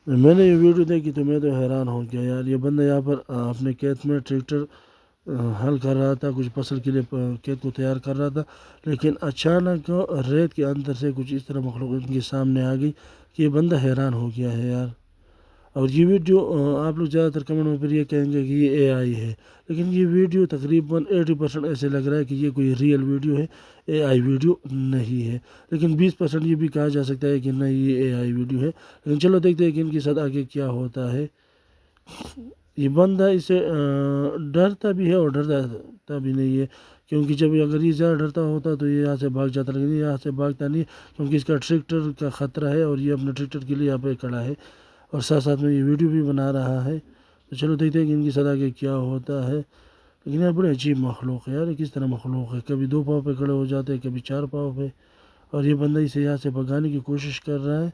میں نے یہ ویڈیو دیکھی تو میں تو حیران ہو گیا یار، یہ بندہ یہاں پر اپنے کھیت میں ٹریکٹر حل کر رہا تھا، کچھ فصل کے لیے کھیت کو تیار کر رہا تھا، لیکن اچانک ریت کے اندر سے کچھ اس طرح مخلوق ان کے سامنے آ گئی کہ یہ بندہ حیران ہو گیا ہے یار۔ اور یہ ویڈیو آپ لوگ زیادہ تر کمنٹ میں پھر یہ کہیں گے کہ یہ اے آئی ہے، لیکن یہ ویڈیو تقریباً 80% ایسے لگ رہا ہے کہ یہ کوئی ریئل ویڈیو ہے، اے آئی ویڈیو نہیں ہے، لیکن 20% یہ بھی کہا جا سکتا ہے کہ نہیں یہ اے آئی ویڈیو ہے۔ لیکن چلو دیکھتے ہیں کہ ان کے ساتھ آگے کیا ہوتا ہے۔ یہ بندہ اسے ڈرتا بھی ہے اور ڈرتا بھی نہیں ہے، کیونکہ جب اگر یہ زیادہ ڈرتا ہوتا تو یہ یہاں سے بھاگ جاتا، لیکن یہ یہاں سے بھاگتا نہیں، کیونکہ اس کا ٹریکٹر کا خطرہ ہے اور یہ اپنے ٹریکٹر کے لیے یہاں پہ کھڑا ہے اور ساتھ ساتھ میں یہ ویڈیو بھی بنا رہا ہے۔ تو چلو دیکھتے ہیں کہ ان کی ساتھ آگے کیا ہوتا ہے۔ لیکن یار بڑے عجیب مخلوق ہے یار، یہ کس طرح مخلوق ہے، کبھی 2 پاؤں پہ کھڑے ہو جاتے ہیں، کبھی 4 پاؤں پہ، اور یہ بندہ اسے یہاں سے بھگانے کی کوشش کر رہا ہے۔